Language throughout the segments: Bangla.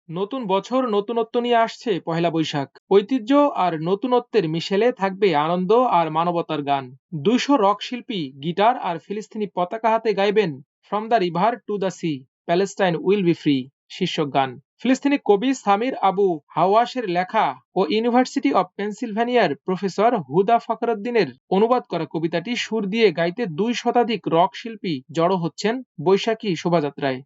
নতুন বছর নতুনত্ব নিয়ে আসছে পহেলা বৈশাখ। ঐতিহ্য আর নতুনত্বের মিশেলে থাকবে আনন্দ আর মানবতার গান। ২০০ রক শিল্পী গিটার আর ফিলিস্তিনি পতাকা হাতে গাইবেন from the river to the sea, Palestine will be free শীর্ষক গান। ফিলিস্তিনি কবি সামির আবু হাওয়াশের লেখা ও ইউনিভার্সিটি অব পেনসিলভেনিয়ার প্রফেসর হুদা ফখরুদ্দিনের অনুবাদ করা কবিতাটি সুর দিয়ে গাইতে ২ শতাধিক রক শিল্পী জড়ো হচ্ছেন বৈশাখী শোভাযাত্রায়।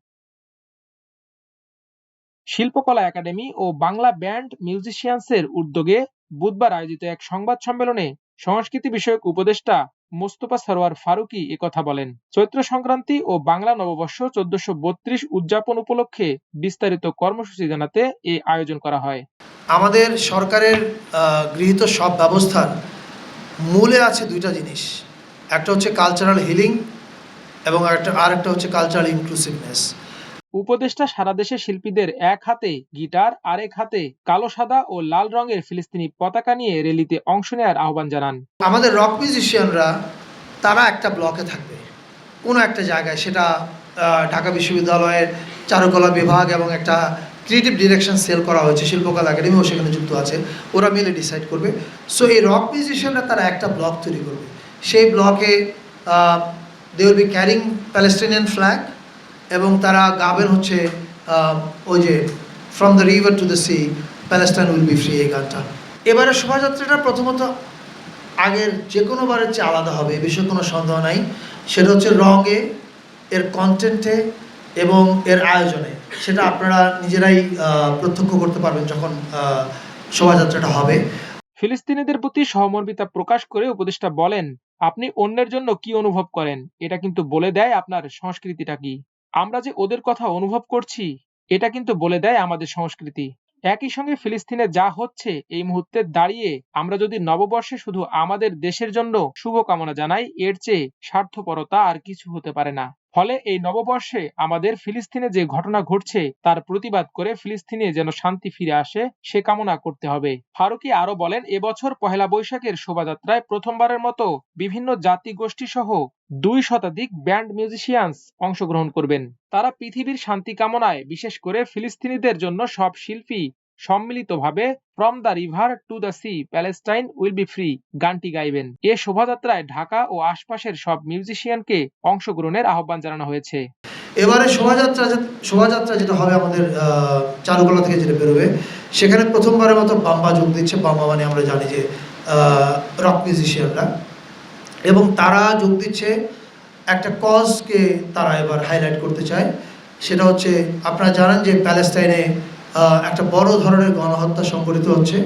শিল্পকলা একাডেমি ও বাংলা ব্যান্ড মিউজিশিয়ানসের উদ্যোগে বুধবার আয়োজিত এক সংবাদ সম্মেলনে সংস্কৃতি বিষয়ক উপদেষ্টা মোস্তফা সরোয়ার ফারুকী একথা বলেন। চৈত্র সংক্রান্তি ও বাংলা নববর্ষ ১৪৩২ উদযাপন উপলক্ষে বিস্তারিত কর্মসূচি জানাতে এ আয়োজন করা হয়। আমাদের সরকারের গৃহীত সব ব্যবস্থার মূলে আছে দুইটা জিনিস, একটা হচ্ছে কালচারাল হিলিং এবং আরেকটা হচ্ছে কালচারাল ইনক্লুসিভনেস। উপদেষ্টা সারা দেশে শিল্পীদের এক হাতে গিটার, আরেক হাতে কালো, সাদা ও লাল রঙের ফিলিস্তিনি পতাকা নিয়ে র্যালিতে অংশ নেওয়ার আহ্বান জানান। আমাদের রক মিউজিশিয়ানরা তারা একটা ব্লকে থাকবে কোনো একটা জায়গায়, সেটা ঢাকা বিশ্ববিদ্যালয়ের চারুকলা বিভাগ এবং একটা ক্রিয়েটিভ ডিরেকশন সেল করা হয়েছে, শিল্পকলা একাডেমিও সেখানে যুক্ত আছে, ওরা মিলে ডিসাইড করবে। সো এই রক মিউজিশিয়ানরা তারা একটা ব্লক তৈরি করবে, সেই ব্লকে they will be carrying Palestinian flag এবং তারা গাবেন হচ্ছে ওই যে from the river to the sea, Palestine will be free, এই গানটা। এবারে শোভাযাত্রাটা প্রথমত আগের যে কোনো বারের চেয়ে আলাদা হবে, এ বিষয়ে কোনো সন্দেহ নাই। সেটা হচ্ছে রঙে, এর কন্টেন্টে এবং এর আয়োজনে। সেটা আপনারা নিজেরাই প্রত্যক্ষ করতে পারবেন যখন শোভাযাত্রাটা হবে। ফিলিস্তিনিদের প্রতি সহমর্মিতা প্রকাশ করে উপদেষ্টা বলেন, আপনি অন্যের জন্য কি অনুভব করেন এটা কিন্তু বলে দেয় আপনার সংস্কৃতিটা কি। আমরা যে ওদের কথা অনুভব করছি এটা কিন্তু বলে দেয় আমাদের সংস্কৃতি। একই সঙ্গে ফিলিস্তিনে যা হচ্ছে এই মুহূর্তে দাঁড়িয়ে আমরা যদি নববর্ষে শুধু আমাদের দেশের জন্য শুভকামনা জানাই, এর চেয়ে স্বার্থপরতা আর কিছু হতে পারে না। ফলে এই নববর্ষে আমাদের ফিলিস্তিনে যে ঘটনা ঘটছে তার প্রতিবাদ করে ফিলিস্তিনে যেন শান্তি ফিরে আসে সে কামনা করতে হবে। ফারুকী আরো বলেন, এবছর পহেলা বৈশাখের শোভাযাত্রায় প্রথমবারের মতো বিভিন্ন জাতি গোষ্ঠী সহ ২ শতাধিক ব্যান্ড মিউজিশিয়ানস অংশগ্রহণ করবেন। তারা পৃথিবীর শান্তি কামনায় বিশেষ করে ফিলিস্তিনিদের জন্য সব শিল্পী সম্মিলিতভাবে from the river to the sea, Palestine will be free গানটি গাইবেন। এ শোভাযাত্রায় ঢাকা ও আশপাশের সব মিউজিশিয়ানকে অংশগ্রহণের আহ্বান জানানো হয়েছে। এবারে শোভাযাত্রা যেটা হবে আমাদের চারুকলা থেকে যেটা বেরোবে, সেখানে প্রথমবারের মতো বাম্বা যোগ দিচ্ছে। বাম্বা মানে আমরা জানি যে রক মিউজিশিয়ানরা, এবং তারা যোগ দিচ্ছে একটা কজকে তারা এবার হাইলাইট করতে চায়। সেটা হচ্ছে, আপনারা জানেন যে প্যালেস্টাইনে একটা বড় ধরনের গণহত্যা সংঘটিত হচ্ছে।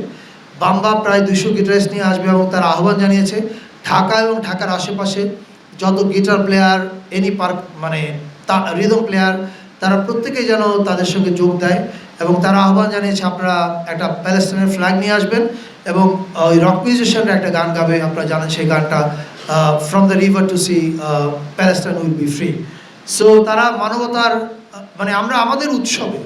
বাম্বা প্রায় ২০০ গিটারিস্ট নিয়ে আসবে এবং তারা আহ্বান জানিয়েছে ঢাকা এবং ঢাকার আশেপাশে যত গিটার প্লেয়ার, এনি পার্ক মানে রিদম প্লেয়ার, তারা প্রত্যেকেই যেন তাদের সঙ্গে যোগ দেয়। এবং তারা আহ্বান জানিয়েছে আপনারা একটা প্যালেস্টাইনের ফ্ল্যাগ নিয়ে আসবেন এবং ওই রক মিউজিশিয়ানরা একটা গান গাবে, আপনারা জানেন সেই গানটা from the river to sea, Palestine will be free. So তারা মানবতার মানে আমরা আমাদের উৎসবে,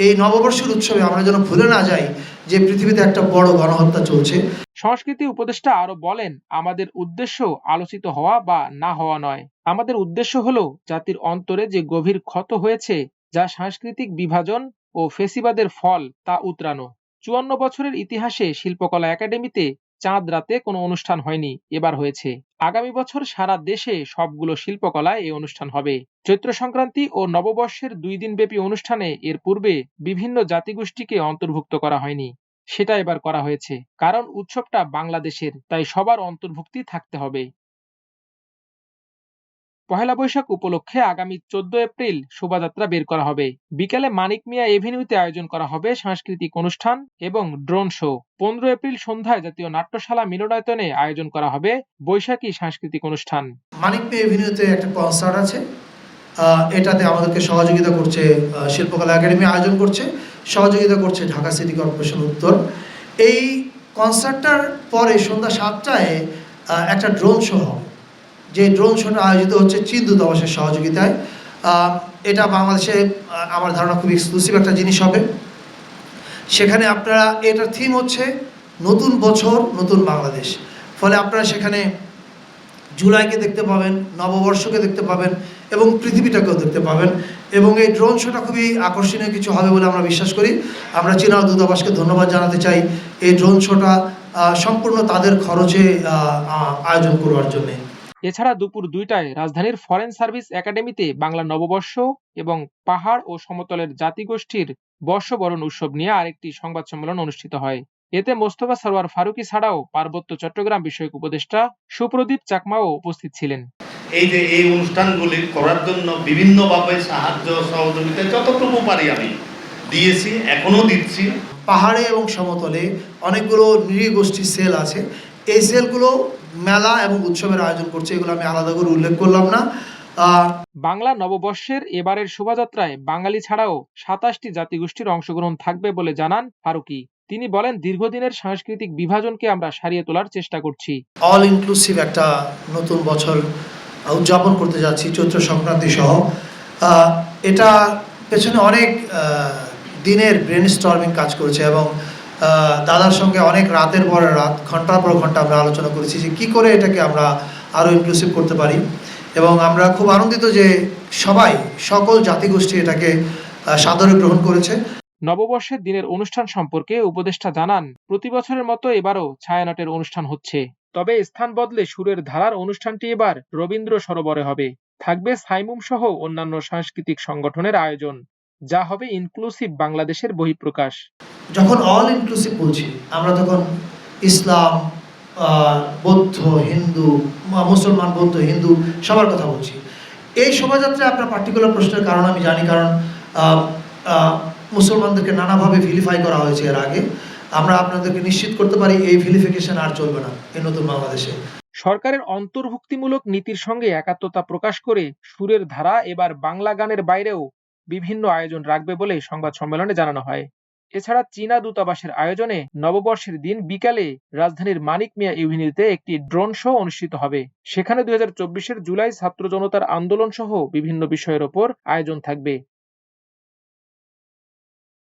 এই নববর্ষের উৎসবে আমরা যেন ভুলে না যাই যে পৃথিবীতে একটা বড় গণহত্যা চলছে। সংস্কৃতি উপদেষ্টা আরো বলেন, আমাদের উদ্দেশ্য আলোচিত হওয়া বা না হওয়া নয়। আমাদের উদ্দেশ্য হলো জাতির অন্তরে যে গভীর ক্ষত হয়েছে, যা সাংস্কৃতিক বিভাজন ও ফেসিবাদের ফল, তা উতরানো। ৫৪ বছরের ইতিহাসে শিল্পকলা একাডেমিতে চাঁদ রাতে কোনো অনুষ্ঠান হয়নি, এবার হয়েছে। আগামী বছর সারা দেশে সবগুলো শিল্পকলায় এই অনুষ্ঠান হবে। চৈত্র সংক্রান্তি ও নববর্ষের ২ দিনব্যাপী অনুষ্ঠানে এর পূর্বে বিভিন্ন জাতিগোষ্ঠীকে অন্তর্ভুক্ত করা হয়নি, সেটা এবার করা হয়েছে। কারণ উৎসবটা বাংলাদেশের, তাই সবার অন্তর্ভুক্তি থাকতে হবে। পহেলা বৈশাখ উপলক্ষে আগামী ১৪ এপ্রিল শোভাযাত্রা বের করা হবে। বিকেলে মানিক মিয়া এভিনিউতে আয়োজন করা হবে সাংস্কৃতিক অনুষ্ঠান এবং ড্রোন শো। ১৫ এপ্রিল সন্ধ্যায় জাতীয় নাট্যশালা মিলনায়তনে আয়োজন করা হবে বৈশাখী সাংস্কৃতিক অনুষ্ঠান। মানিক মিয়া এভিনিউতে একটা কনসার্ট আছে, এটাতে আমাদেরকে সহযোগিতা করছে শিল্পকলা একাডেমি আয়োজন করছে, সহযোগিতা করছে ঢাকা সিটি কর্পোরেশন উত্তর। এই কনসার্টটার পরে সন্ধ্যা ৭টায় একটা ড্রোন শো হবে, যে ড্রোন শোটা আয়োজিত হচ্ছে চীন দূতাবাসের সহযোগিতায়। এটা বাংলাদেশে আমার ধারণা খুব এক্সক্লুসিভ একটা জিনিস হবে। সেখানে আপনারা, এটার থিম হচ্ছে নতুন বছর নতুন বাংলাদেশ। ফলে আপনারা সেখানে জুলাইকে দেখতে পাবেন, নববর্ষকে দেখতে পাবেন এবং পৃথিবীটাকেও দেখতে পাবেন। এবং এই ড্রোন শোটা খুবই আকর্ষণীয় কিছু হবে বলে আমরা বিশ্বাস করি। আমরা চীনা দূতাবাসকে ধন্যবাদ জানাতে চাই এই ড্রোন শোটা সম্পূর্ণ তাদের খরচে আয়োজন করবার জন্যে। এছাড়া দুপুর 2টায় রাজধানীর ফরেন সার্ভিস একাডেমিতে বাংলা নববর্ষ এবং পাহাড় ও সমতলের জাতিগোষ্ঠীর বর্ষবরণ উৎসব নিয়ে আরেকটি সংবাদ সম্মেলন অনুষ্ঠিত হয়। এতে মোস্তফা সরোয়ার ফারুকী ছাড়াও পার্বত্য চট্টগ্রাম বিষয়ক উপদেষ্টা সুপ্রদীপ চাকমাও উপস্থিত ছিলেন। এই যে এই অনুষ্ঠানগুলি করার জন্য বিভিন্নভাবে সাহায্য সহযোগিতা যতটুকু পারি আমি দিয়েছি, এখনো দিচ্ছি। পাহাড়ে এবং সমতলে অনেকগুলো নৃগোষ্ঠী সেল আছে, এই সেলগুলো মেলা এবং উৎসবের আয়োজন করছে, এগুলো আমি আলাদা করে উল্লেখ করলাম না। বাংলা নববর্ষের এবারের শোভাযাত্রায় বাঙালি ছাড়াও 27টি জাতিগোষ্ঠীর অংশগ্রহণ থাকবে বলে জানান ফারুকী। তিনি বলেন, দীর্ঘদিনের সাংস্কৃতিক বিভাজনকে আমরা সারিয়ে তোলার চেষ্টা করছি। অল ইনক্লুসিভ একটা নতুন বছর উদযাপন করতে যাচ্ছি, চৈত্র সংক্রান্তি সহ। এটা পেছনে অনেক দিনের ব্রেনস্টর্মিং কাজ করেছে এবং দাদার সঙ্গে অনেক রাতের পর রাত, ঘন্টার পর ঘন্টা আমরা আলোচনা করেছি যে কী করে এটাকে আমরা আরও ইনক্লুসিভ করতে পারি। এবং আমরা খুব আনন্দিত যে সকল জাতিগোষ্ঠী এটাকে সাদরে গ্রহণ করেছে। নববর্ষের দিনের অনুষ্ঠান সম্পর্কে উপদেষ্টা জানান, প্রতি বছরের মতো এবারও ছায়ানটের অনুষ্ঠান হচ্ছে, তবে স্থান বদলে সুরের ধারার অনুষ্ঠানটি এবার রবীন্দ্র সরোবরে হবে। থাকবে সাইমুম সহ অন্যান্য সাংস্কৃতিক সংগঠনের আয়োজন, যা হবে ইনক্লুসিভ বাংলাদেশের বহিঃপ্রকাশ। যখন অল ইনক্লুসিভ বলছি আমরা তখন ইসলাম, বৌদ্ধ, হিন্দু, মুসলমান, বৌদ্ধ, হিন্দু সবার কথা বলছি। এই শোভাযাত্রায় আপনার পার্টিকুলার প্রশ্নের কারণ আমি জানি, কারণ মুসলমানদেরকে নানাভাবে ভিলিফাই করা হয়েছে এর আগে। আমরা আপনাদেরকে নিশ্চিত করতে পারি এই ভিলিফিকেশন আর চলবে না এই নতুন বাংলাদেশে। সরকারের অন্তর্ভুক্তিমূলক নীতির সঙ্গে একাত্মতা প্রকাশ করে সুরের ধারা এবার বাংলা গানের বাইরেও বিভিন্ন আয়োজন রাখবে বলে সংবাদ সম্মেলনে জানানো হয়। এছাড়া চীনা দূতাবাসের আয়োজনে নববর্ষের দিন বিকালে রাজধানীর মানিক মিয়া এভিনিউতে একটি ড্রোন শো অনুষ্ঠিত হবে। সেখানে 2024-এর জুলাই ছাত্র জনতার আন্দোলন সহ বিভিন্ন বিষয়ের ওপর আয়োজন থাকবে।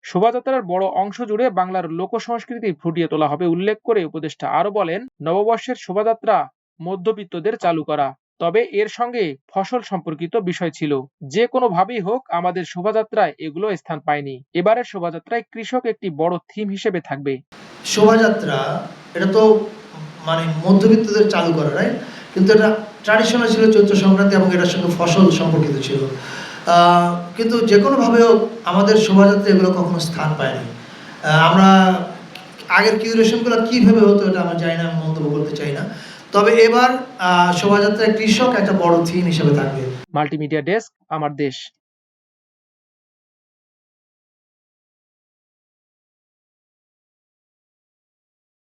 শোভাযাত্রার বড় অংশ জুড়ে বাংলার লোক সংস্কৃতি ফুটিয়ে তোলা হবে উল্লেখ করে উপদেষ্টা আরো বলেন, নববর্ষের শোভাযাত্রা মধ্যবিত্তদের চালু করা, তবে এর সঙ্গে ফসল সম্পর্কিত বিষয় ছিল। যে কোনোভাবেই হোক আমাদের শোভাযাত্রায় এগুলো স্থান পায়নি। এবারের শোভাযাত্রায় কৃষক একটি বড় থিম হিসেবে থাকবে। শোভাযাত্রা এটা তো মানে মধ্যবিত্তদের চালু করা, রাইট? কিন্তু এটা ট্র্যাডিশনাল ছিল চৈত্র সংক্রান্তি এবং এটার সঙ্গে ফসল সম্পর্কিত ছিল। কিন্তু যে কোনোভাবে হোক আমাদের শোভাযাত্রা এগুলো কখনো স্থান পায়নি। আমরা আগের কিউরেশনগুলো কীভাবে হতো এটা আমরা জানি না, আমি মন্তব্য করতে চাই না। তবে এবার শোভাযাত্রায় কৃষক একটা বড় থিম হিসেবে থাকবে। মাল্টিমিডিয়া ডেস্ক, আমার দেশ।